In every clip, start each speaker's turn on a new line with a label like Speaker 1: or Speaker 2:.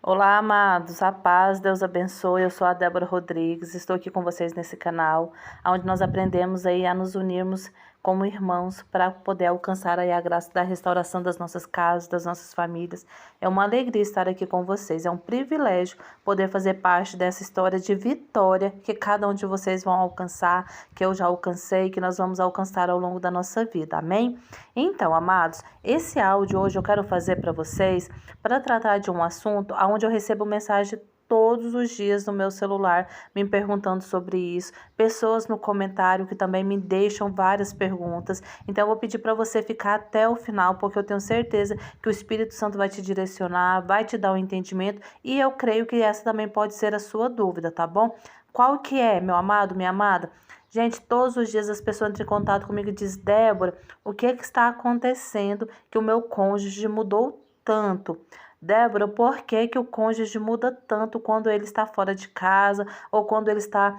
Speaker 1: Olá, amados, a paz, Deus abençoe. Eu sou a Débora Rodrigues, estou aqui com vocês nesse canal, onde nós aprendemos aí a nos unirmos como irmãos para poder alcançar aí a graça da restauração das nossas casas, das nossas famílias. É uma alegria estar aqui com vocês, é um privilégio poder fazer parte dessa história de vitória que cada um de vocês vão alcançar, que eu já alcancei, que nós vamos alcançar ao longo da nossa vida, amém? Então, amados, esse áudio hoje eu quero fazer para vocês para tratar de um assunto onde eu recebo mensagem todos os dias no meu celular me perguntando sobre isso, pessoas no comentário que também me deixam várias perguntas. Então eu vou pedir para você ficar até o final, porque eu tenho certeza que o Espírito Santo vai te direcionar, vai te dar um entendimento e eu creio que essa também pode ser a sua dúvida, tá bom? Qual que é, meu amado, minha amada? Gente, todos os dias as pessoas entram em contato comigo e dizem: Débora, o que é que está acontecendo que o meu cônjuge mudou tanto? Débora, por que que o cônjuge muda tanto quando ele está fora de casa ou quando ele está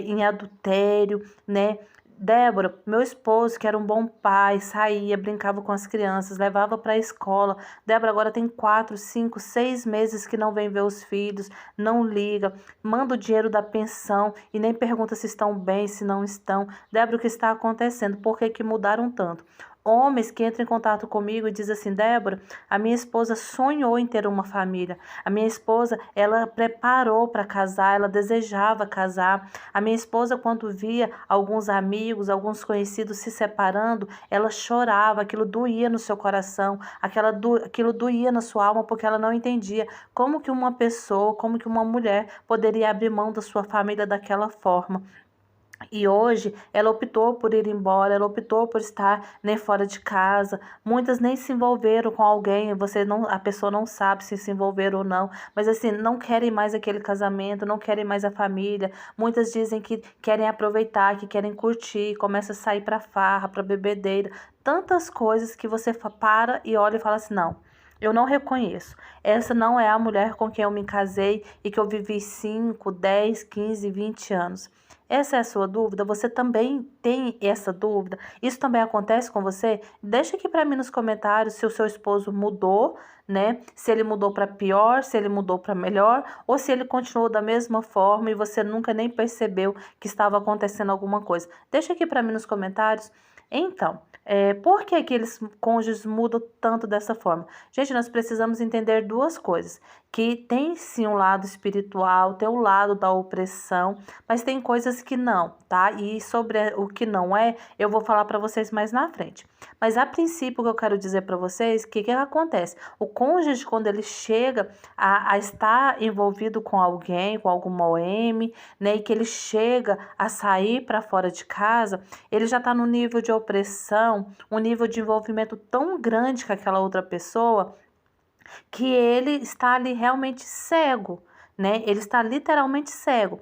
Speaker 1: em adultério, né? Débora, meu esposo, que era um bom pai, saía, brincava com as crianças, levava para a escola. Débora agora tem 4, 5, 6 meses que não vem ver os filhos, não liga, manda o dinheiro da pensão e nem pergunta se estão bem, se não estão. Débora, o que está acontecendo? Por que que mudaram tanto? Homens que entram em contato comigo e dizem assim: Débora, a minha esposa sonhou em ter uma família. A minha esposa, ela preparou para casar, ela desejava casar. A minha esposa, quando via alguns amigos, alguns conhecidos se separando, ela chorava, aquilo doía no seu coração, aquilo doía na sua alma, porque ela não entendia como que uma pessoa, como que uma mulher poderia abrir mão da sua família daquela forma. E hoje ela optou por ir embora, ela optou por estar nem fora de casa. Muitas nem se envolveram com alguém, a pessoa não sabe se envolveram ou não, mas assim, não querem mais aquele casamento, não querem mais a família. Muitas dizem que querem aproveitar, que querem curtir, começa a sair para farra, para bebedeira, tantas coisas que você para e olha e fala assim: não, eu não reconheço. Essa não é a mulher com quem eu me casei e que eu vivi 5, 10, 15, 20 anos. Essa é a sua dúvida? Você também tem essa dúvida? Isso também acontece com você? Deixa aqui para mim nos comentários se o seu esposo mudou, né? Se ele mudou para pior, se ele mudou para melhor, ou se ele continuou da mesma forma e você nunca nem percebeu que estava acontecendo alguma coisa. Deixa aqui para mim nos comentários. Então, por que aqueles cônjuges mudam tanto dessa forma? Gente, nós precisamos entender duas coisas, que tem sim um lado espiritual, tem o lado da opressão, mas tem coisas que não, tá? E sobre o que não é, eu vou falar para vocês mais na frente. Mas a princípio, o que eu quero dizer para vocês, o que acontece? O cônjuge, quando ele chega a estar envolvido com alguém, com alguma OM, né, e que ele chega a sair para fora de casa, ele já está no nível de opressão, um nível de envolvimento tão grande com aquela outra pessoa, que ele está ali realmente cego, né? Ele está literalmente cego.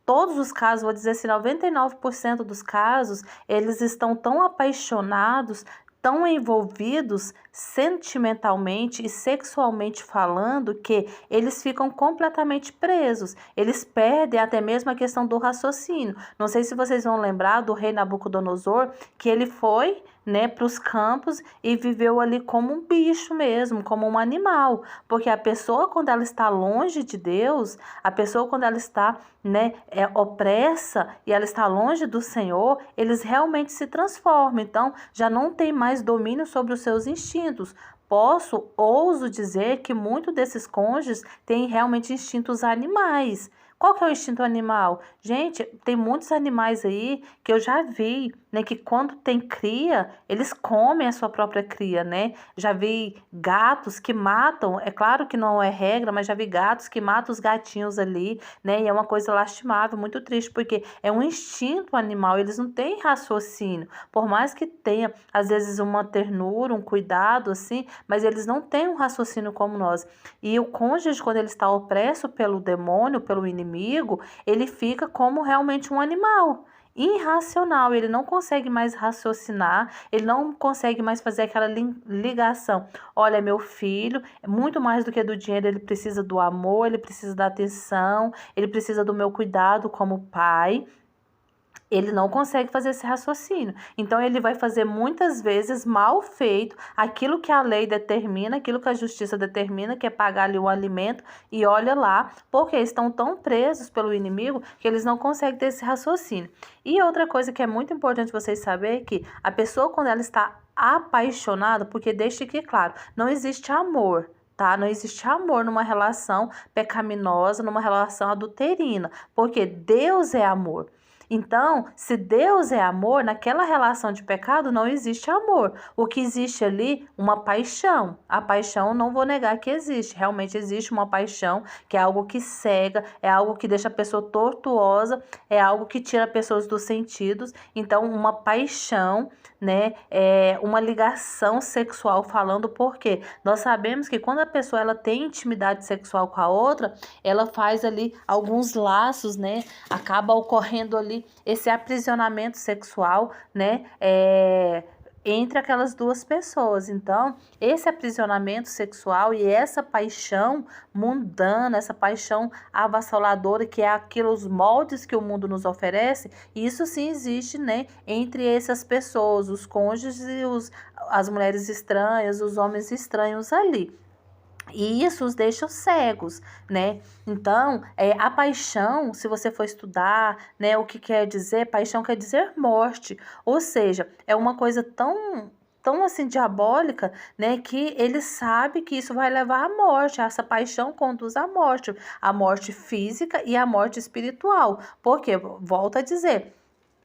Speaker 1: Todos os casos, vou dizer assim, 99% dos casos, eles estão tão apaixonados, tão envolvidos sentimentalmente e sexualmente falando, que eles ficam completamente presos. Eles perdem até mesmo a questão do raciocínio. Não sei se vocês vão lembrar do rei Nabucodonosor, que ele foi, né, para os campos e viveu ali como um bicho mesmo, como um animal. Porque a pessoa, quando ela está longe de Deus, a pessoa, quando ela está, né, opressa e ela está longe do Senhor, eles realmente se transformam. Então, já não tem mais domínio sobre os seus instintos. Ouso dizer que muitos desses cônjuges têm realmente instintos animais. Qual que é o instinto animal? Gente, tem muitos animais aí que eu já vi, né, que quando tem cria, eles comem a sua própria cria, né? Já vi gatos que matam, é claro que não é regra, mas já vi gatos que matam os gatinhos ali, né? E é uma coisa lastimável, muito triste, porque é um instinto animal, eles não têm raciocínio. Por mais que tenha, às vezes, uma ternura, um cuidado, assim, mas eles não têm um raciocínio como nós. E o cônjuge, quando ele está opresso pelo demônio, pelo inimigo, ele fica como realmente um animal irracional, ele não consegue mais raciocinar, ele não consegue mais fazer aquela ligação. Olha, meu filho, muito mais do que do dinheiro, ele precisa do amor, ele precisa da atenção, ele precisa do meu cuidado como pai. Ele não consegue fazer esse raciocínio. Então, ele vai fazer muitas vezes mal feito aquilo que a lei determina, aquilo que a justiça determina, que é pagar ali o alimento, e olha lá, porque estão tão presos pelo inimigo que eles não conseguem ter esse raciocínio. E outra coisa que é muito importante vocês saberem é que a pessoa, quando ela está apaixonada, porque deixe que claro, não existe amor. Tá? Não existe amor numa relação pecaminosa, numa relação adulterina, porque Deus é amor. Então, se Deus é amor, naquela relação de pecado não existe amor. O que existe ali, uma paixão. A paixão, não vou negar que existe. Realmente existe uma paixão, que é algo que cega, é algo que deixa a pessoa tortuosa, é algo que tira pessoas dos sentidos. Então, uma paixão, né, é uma ligação sexual falando, porque nós sabemos que quando a pessoa ela tem intimidade sexual com a outra, ela faz ali alguns laços, né? Acaba ocorrendo ali esse aprisionamento sexual, né? Entre aquelas duas pessoas. Então, esse aprisionamento sexual e essa paixão mundana, essa paixão avassaladora, que é aquilo, os moldes que o mundo nos oferece, isso sim existe, né, entre essas pessoas, os cônjuges e as mulheres estranhas, os homens estranhos ali. E isso os deixa cegos, né? Então, a paixão, se você for estudar, né, o que quer dizer, paixão quer dizer morte. Ou seja, é uma coisa tão assim diabólica, né, que ele sabe que isso vai levar à morte. Essa paixão conduz à morte física e à morte espiritual. Porque, volto a dizer,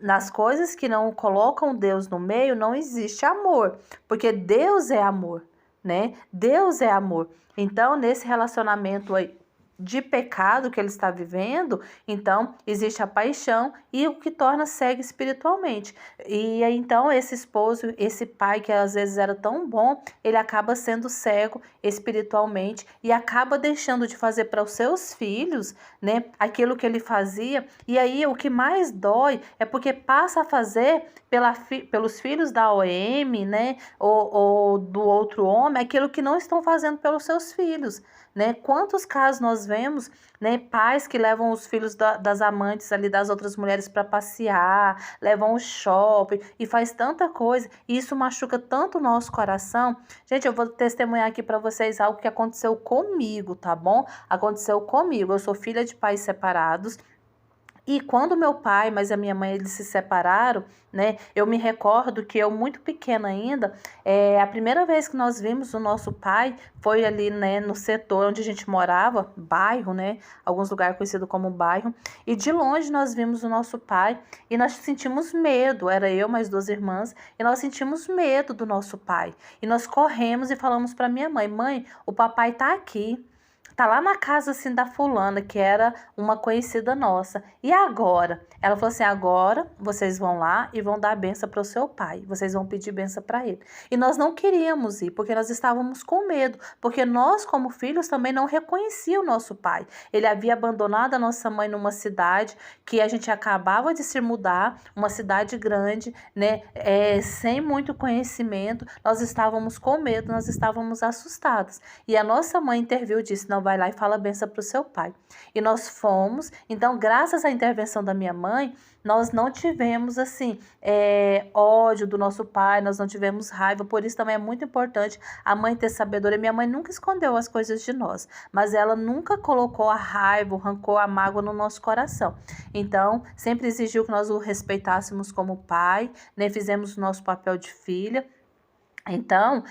Speaker 1: nas coisas que não colocam Deus no meio, não existe amor, porque Deus é amor, né? Deus é amor. Então, nesse relacionamento aí de pecado que ele está vivendo, então existe a paixão e o que torna cego espiritualmente. E aí, então, esse esposo, esse pai que às vezes era tão bom, ele acaba sendo cego espiritualmente e acaba deixando de fazer para os seus filhos, né, aquilo que ele fazia. E aí o que mais dói é porque passa a fazer pelos filhos da OM, né, ou do outro homem, aquilo que não estão fazendo pelos seus filhos, né? Quantos casos nós vemos, né, pais que levam os filhos das amantes ali das outras mulheres para passear, levam ao shopping e faz tanta coisa, e isso machuca tanto o nosso coração. Gente, eu vou testemunhar aqui para vocês algo que aconteceu comigo, tá bom? Aconteceu comigo. Eu sou filha de pais separados. E quando meu pai, mas a minha mãe, eles se separaram, né? Eu me recordo que eu, muito pequena ainda, a primeira vez que nós vimos o nosso pai foi ali, né, no setor onde a gente morava, bairro, né? Alguns lugares conhecidos como bairro. E de longe nós vimos o nosso pai e nós sentimos medo. Era eu, mais duas irmãs, e nós sentimos medo do nosso pai. E nós corremos e falamos para minha mãe: mãe, o papai tá aqui. Tá lá na casa assim da fulana, que era uma conhecida nossa. E agora? Ela falou assim: agora vocês vão lá e vão dar benção para o seu pai. Vocês vão pedir benção para ele. E nós não queríamos ir, porque nós estávamos com medo. Porque nós, como filhos, também não reconhecíamos o nosso pai. Ele havia abandonado a nossa mãe numa cidade que a gente acabava de se mudar, uma cidade grande, né? Sem muito conhecimento. Nós estávamos com medo, nós estávamos assustados. E a nossa mãe interviu e disse: não, vai lá e fala a benção para o seu pai. E nós fomos. Então, graças à intervenção da minha mãe, nós não tivemos assim ódio do nosso pai, nós não tivemos raiva. Por isso também é muito importante a mãe ter sabedoria. Minha mãe nunca escondeu as coisas de nós, mas ela nunca colocou a raiva, o rancor, a mágoa no nosso coração. Então, sempre exigiu que nós o respeitássemos como pai, né? Fizemos o nosso papel de filha. Então,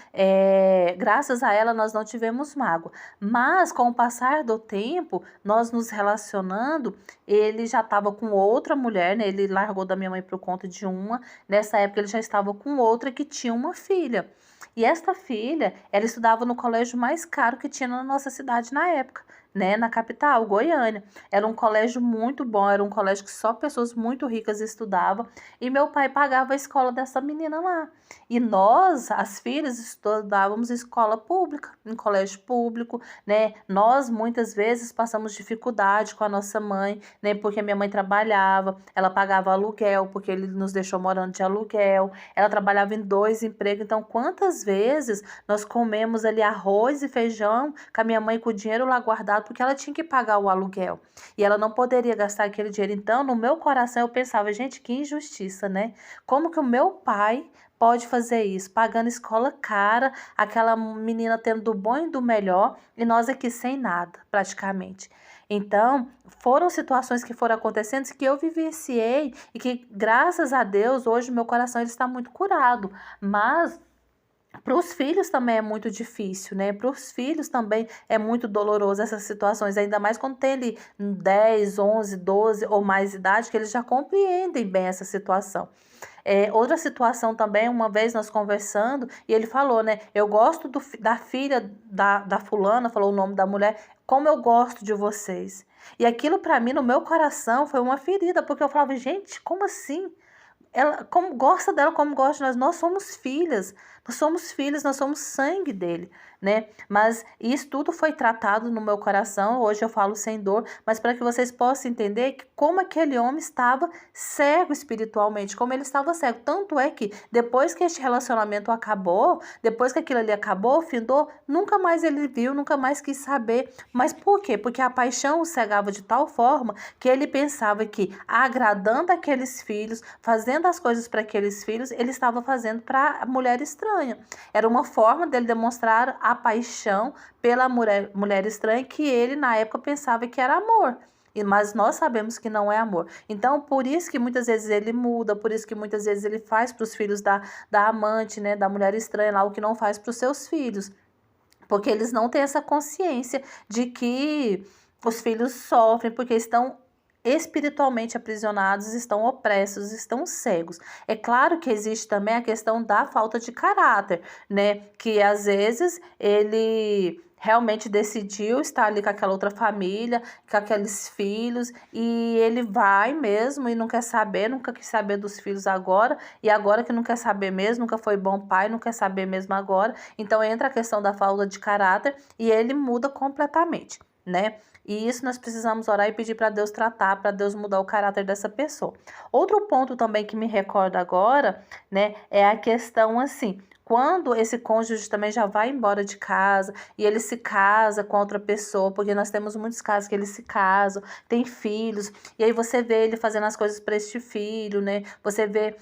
Speaker 1: graças a ela nós não tivemos mágoa, mas com o passar do tempo, nós nos relacionando, ele já estava com outra mulher, né? Ele largou da minha mãe por conta de uma, nessa época ele já estava com outra que tinha uma filha, e esta filha, ela estudava no colégio mais caro que tinha na nossa cidade na época, né? Na capital, Goiânia. Era um colégio muito bom, era um colégio que só pessoas muito ricas estudavam, e meu pai pagava a escola dessa menina lá. E nós, as filhas, estudávamos em escola pública, em colégio público, né? Nós, muitas vezes, passamos dificuldade com a nossa mãe, né? Porque minha mãe trabalhava, ela pagava aluguel, porque ele nos deixou morando de aluguel, ela trabalhava em 2 empregos. Então, quantas vezes nós comemos ali arroz e feijão, com a minha mãe com o dinheiro lá guardado casado porque ela tinha que pagar o aluguel. E ela não poderia gastar aquele dinheiro. Então, no meu coração, eu pensava, gente, que injustiça, né? Como que o meu pai pode fazer isso? Pagando escola cara, aquela menina tendo do bom e do melhor, e nós aqui sem nada, praticamente. Então, foram situações que foram acontecendo que eu vivenciei e que, graças a Deus, hoje meu coração ele está muito curado. Mas para os filhos também é muito difícil, né? Para os filhos também é muito doloroso essas situações, ainda mais quando tem ali 10, 11, 12 ou mais idade, que eles já compreendem bem essa situação. Outra situação também, uma vez nós conversando, e ele falou, né? Eu gosto da filha da fulana, falou o nome da mulher, como eu gosto de vocês. E aquilo para mim, no meu coração, foi uma ferida, porque eu falava, gente, como assim? Ela como gosta dela, como gosta de nós somos filhas, nós somos sangue dele, né? Mas isso tudo foi tratado no meu coração, hoje eu falo sem dor, mas para que vocês possam entender que como aquele homem estava cego espiritualmente, como ele estava cego. Tanto é que depois que este relacionamento acabou, depois que aquilo ali acabou, findou, nunca mais ele viu, nunca mais quis saber. Mas por quê? Porque a paixão o cegava de tal forma que ele pensava que agradando aqueles filhos, fazendo as coisas para aqueles filhos, ele estava fazendo para a mulher estranha. Era uma forma dele demonstrar a paixão pela mulher estranha que ele, na época, pensava que era amor. Mas nós sabemos que não é amor. Então, por isso que muitas vezes ele muda, por isso que muitas vezes ele faz para os filhos da amante, né, da mulher estranha, lá o que não faz para os seus filhos. Porque eles não têm essa consciência de que os filhos sofrem, porque estão espiritualmente aprisionados, estão opressos, estão cegos. É claro que existe também a questão da falta de caráter, né? Que às vezes ele realmente decidiu estar ali com aquela outra família, com aqueles filhos, e ele vai mesmo e não quer saber, nunca quis saber dos filhos agora, e agora que não quer saber mesmo, nunca foi bom pai, não quer saber mesmo agora. Então entra a questão da falta de caráter e ele muda completamente, né? E isso nós precisamos orar e pedir para Deus tratar, para Deus mudar o caráter dessa pessoa. Outro ponto também que me recorda agora, né, é a questão assim, quando esse cônjuge também já vai embora de casa e ele se casa com outra pessoa, porque nós temos muitos casos que eles se casam, têm filhos, e aí você vê ele fazendo as coisas para este filho, né? Você vê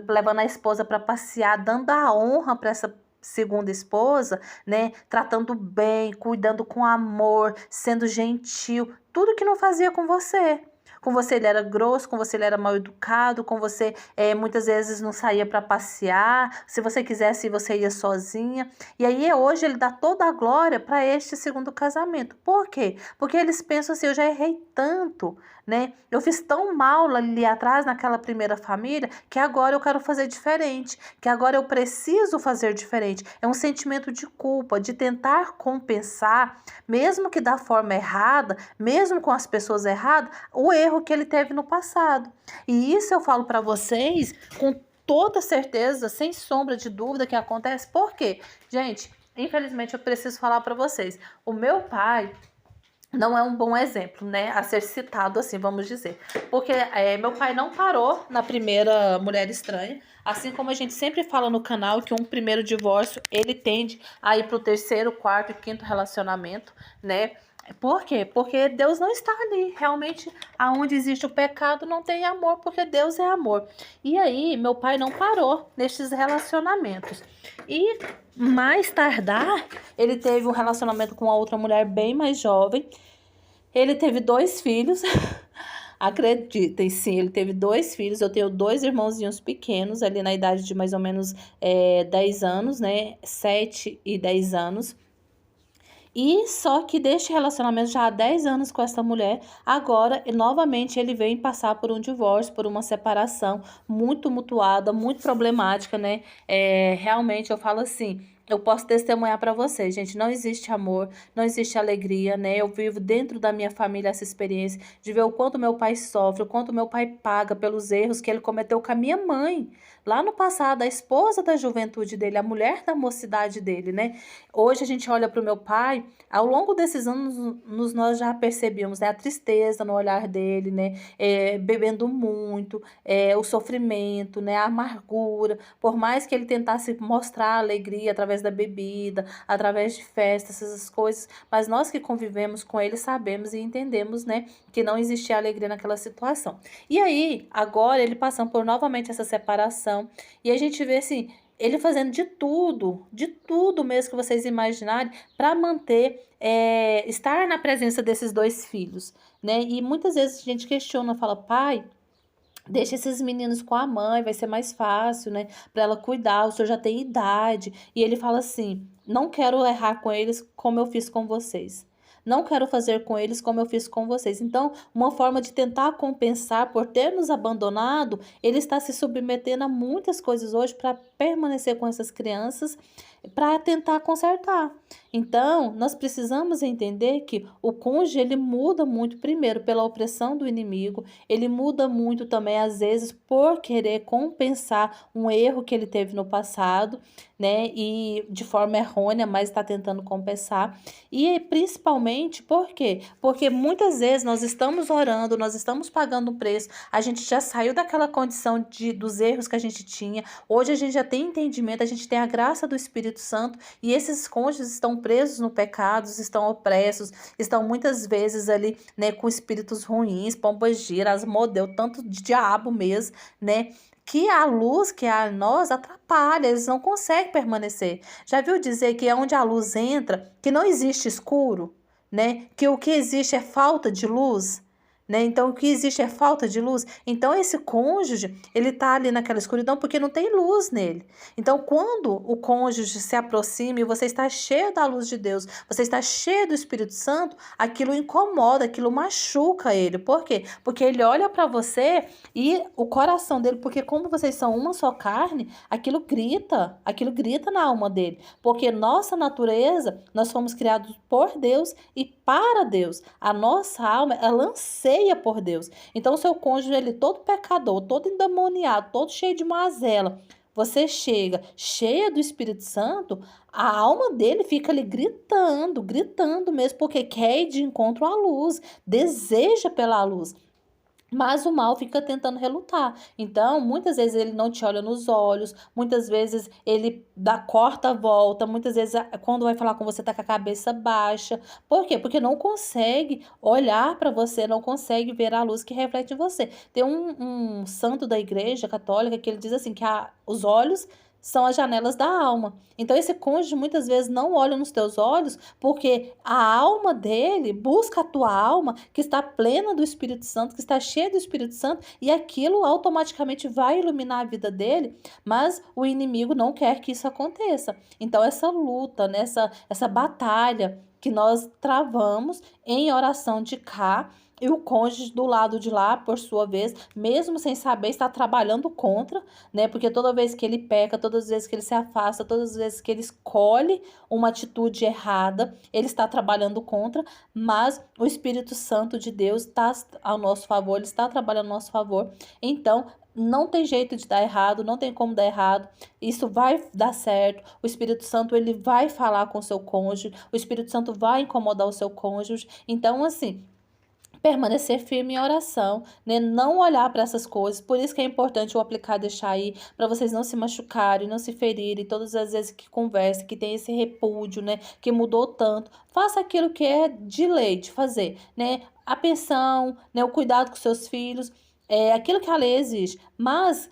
Speaker 1: levando a esposa para passear, dando a honra para essa segunda esposa, né, tratando bem, cuidando com amor, sendo gentil, tudo que não fazia com você. Com você ele era grosso, com você ele era mal educado, com você muitas vezes não saía para passear, se você quisesse você ia sozinha. E aí hoje ele dá toda a glória para este segundo casamento. Por quê? Porque eles pensam assim, eu já errei tanto, né? Eu fiz tão mal ali atrás naquela primeira família que agora eu quero fazer diferente, que agora eu preciso fazer diferente. É um sentimento de culpa, de tentar compensar, mesmo que da forma errada, mesmo com as pessoas erradas, o erro que ele teve no passado. E isso eu falo para vocês com toda certeza, sem sombra de dúvida que acontece. Por quê? Gente, infelizmente eu preciso falar para vocês. O meu pai não é um bom exemplo, né, a ser citado assim, vamos dizer. Porque meu pai não parou na primeira mulher estranha, assim como a gente sempre fala no canal que um primeiro divórcio, ele tende a ir para o terceiro, quarto e quinto relacionamento, né? Por quê? Porque Deus não está ali. Realmente, aonde existe o pecado, não tem amor, porque Deus é amor. E aí, meu pai não parou nestes relacionamentos. E mais tardar, ele teve um relacionamento com a outra mulher bem mais jovem. Ele teve 2 filhos. Acreditem, sim, ele teve 2 filhos. Eu tenho 2 irmãozinhos pequenos, ali na idade de mais ou menos 10 anos, né? 7 e 10 anos. E só que deste relacionamento já há 10 anos com essa mulher, agora novamente ele vem passar por um divórcio, por uma separação muito tumultuada, muito problemática, né? Realmente eu falo assim, eu posso testemunhar para vocês, gente, não existe amor, não existe alegria, né? Eu vivo dentro da minha família essa experiência de ver o quanto meu pai sofre, o quanto meu pai paga pelos erros que ele cometeu com a minha mãe, lá no passado, a esposa da juventude dele, a mulher da mocidade dele, né? Hoje a gente olha para o meu pai, ao longo desses anos nós já percebíamos, né, a tristeza no olhar dele, né? Bebendo muito, o sofrimento, né, a amargura. Por mais que ele tentasse mostrar alegria através da bebida, através de festas, essas coisas, mas nós que convivemos com ele sabemos e entendemos, né, que não existia alegria naquela situação. E aí, agora ele passando por novamente essa separação, e a gente vê assim, ele fazendo de tudo mesmo que vocês imaginarem, para manter, estar na presença desses dois filhos, né? E muitas vezes a gente questiona, fala, pai, deixa esses meninos com a mãe, vai ser mais fácil, né? Para ela cuidar, o senhor já tem idade. E ele fala assim: não quero errar com eles como eu fiz com vocês. Não quero fazer com eles como eu fiz com vocês. Então, uma forma de tentar compensar por ter nos abandonado, ele está se submetendo a muitas coisas hoje para permanecer com essas crianças, para tentar consertar. Então, nós precisamos entender que o cônjuge ele muda muito, primeiro, pela opressão do inimigo, ele muda muito também, às vezes, por querer compensar um erro que ele teve no passado, né? E de forma errônea, mas está tentando compensar. E principalmente, por quê? Porque muitas vezes nós estamos orando, nós estamos pagando um preço, a gente já saiu daquela condição dos erros que a gente tinha, hoje a gente já tem entendimento, a gente tem a graça do Espírito Santo, e esses cônjuges estão presos no pecado, estão opressos, estão muitas vezes ali, né, com espíritos ruins, pombas gira, Asmodeu, tanto de diabo mesmo, né? Que a luz que há em nós atrapalha, eles não conseguem permanecer. Já viu dizer que é onde a luz entra, que não existe escuro, né? Que o que existe é falta de luz, né? Então, o que existe é falta de luz. Então, esse cônjuge, ele tá ali naquela escuridão porque não tem luz nele. Então, quando o cônjuge se aproxima e você está cheio da luz de Deus, você está cheio do Espírito Santo, aquilo incomoda, aquilo machuca ele. Por quê? Porque ele olha para você e o coração dele, porque como vocês são uma só carne, aquilo grita na alma dele. Porque nossa natureza, nós fomos criados por Deus e para Deus. A nossa alma, ela anseia por Deus. Então, o seu cônjuge, ele todo pecador, todo endemoniado, todo cheio de mazela, você chega cheia do Espírito Santo, a alma dele fica ali gritando, gritando mesmo, porque quer ir de encontro à luz, deseja pela luz. Mas o mal fica tentando relutar. Então, muitas vezes ele não te olha nos olhos, muitas vezes ele dá corta a volta, muitas vezes quando vai falar com você tá com a cabeça baixa. Por quê? Porque não consegue olhar para você, não consegue ver a luz que reflete em você. Tem um santo da igreja católica que ele diz assim, que os olhos são as janelas da alma. Então, esse cônjuge muitas vezes não olha nos teus olhos porque a alma dele busca a tua alma que está plena do Espírito Santo, que está cheia do Espírito Santo, e aquilo automaticamente vai iluminar a vida dele, mas o inimigo não quer que isso aconteça. Então, essa luta, né, essa batalha que nós travamos em oração de cá, e o cônjuge do lado de lá, por sua vez, mesmo sem saber, está trabalhando contra, né? Porque toda vez que ele peca, todas as vezes que ele se afasta, todas as vezes que ele escolhe uma atitude errada, ele está trabalhando contra, mas o Espírito Santo de Deus está ao nosso favor, ele está trabalhando ao nosso favor. Então, não tem jeito de dar errado, não tem como dar errado. Isso vai dar certo. O Espírito Santo ele vai falar com o seu cônjuge, o Espírito Santo vai incomodar o seu cônjuge. Então, assim, permanecer firme em oração, né? Não olhar para essas coisas. Por isso que é importante o aplicar, deixar aí, para vocês não se machucarem, não se ferirem. Todas as vezes que conversa, que tem esse repúdio, né? Que mudou tanto, faça aquilo que é de lei de fazer, né? A pensão, né? O cuidado com seus filhos. É aquilo que a lei exige, mas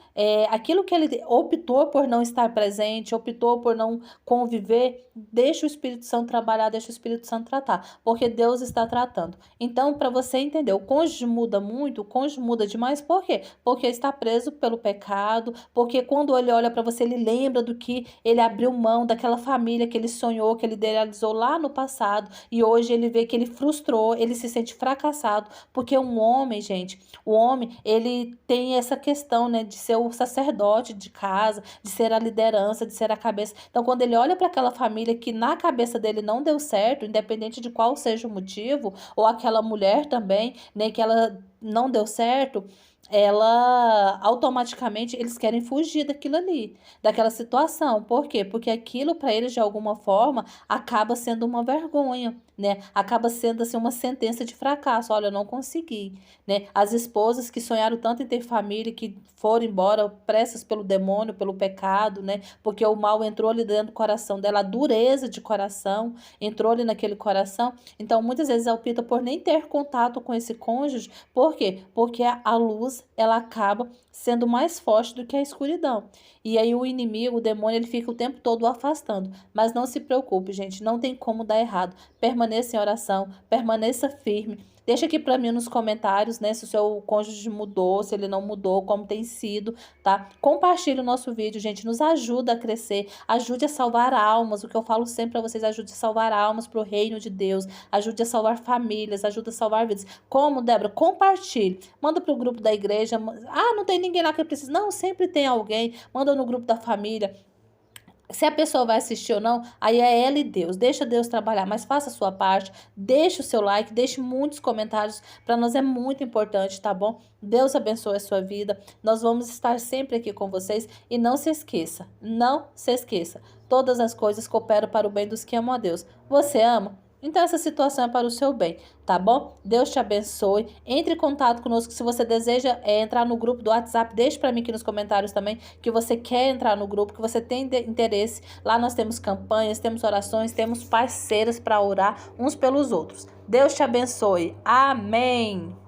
Speaker 1: aquilo que ele optou por não estar presente, optou por não conviver, deixa o Espírito Santo trabalhar, deixa o Espírito Santo tratar, porque Deus está tratando. Então, para você entender, o cônjuge muda muito, o cônjuge muda demais, por quê? Porque está preso pelo pecado, porque quando ele olha para você, ele lembra do que ele abriu mão, daquela família que ele sonhou, que ele idealizou lá no passado, e hoje ele vê que ele frustrou, ele se sente fracassado, porque um homem, gente, o homem, ele tem essa questão, né, de ser o sacerdote de casa, de ser a liderança, de ser a cabeça. Então, quando ele olha para aquela família que na cabeça dele não deu certo, independente de qual seja o motivo, ou aquela mulher também, né, que ela não deu certo, ela automaticamente eles querem fugir daquilo ali, daquela situação. Por quê? Porque aquilo para eles de alguma forma acaba sendo uma vergonha, né? Acaba sendo assim uma sentença de fracasso. Olha, eu não consegui, né? As esposas que sonharam tanto em ter família, que foram embora pressas pelo demônio, pelo pecado, né? Porque o mal entrou ali dentro do coração dela, a dureza de coração entrou ali naquele coração. Então, muitas vezes ela opta por nem ter contato com esse cônjuge. Por quê? Porque a luz, ela acaba sendo mais forte do que a escuridão. E aí o inimigo, o demônio, ele fica o tempo todo o afastando. Mas não se preocupe, gente, não tem como dar errado. Permaneça em oração, permaneça firme. Deixa aqui para mim nos comentários, né, se o seu cônjuge mudou, se ele não mudou, como tem sido, tá? Compartilhe o nosso vídeo, gente, nos ajuda a crescer, ajude a salvar almas. O que eu falo sempre para vocês, ajude a salvar almas para o reino de Deus, ajude a salvar famílias, ajude a salvar vidas. Como, Débora? Compartilhe. Manda para o grupo da igreja. Ah, não tem ninguém lá que precisa. Não, sempre tem alguém. Manda no grupo da família. Se a pessoa vai assistir ou não, aí é ela e Deus. Deixa Deus trabalhar, mas faça a sua parte. Deixe o seu like, deixe muitos comentários. Para nós é muito importante, tá bom? Deus abençoe a sua vida. Nós vamos estar sempre aqui com vocês. E não se esqueça, não se esqueça. Todas as coisas cooperam para o bem dos que amam a Deus. Você ama? Então essa situação é para o seu bem, tá bom? Deus te abençoe. Entre em contato conosco se você deseja entrar no grupo do WhatsApp. Deixe para mim aqui nos comentários também que você quer entrar no grupo, que você tem interesse. Lá nós temos campanhas, temos orações, temos parceiras para orar uns pelos outros. Deus te abençoe. Amém.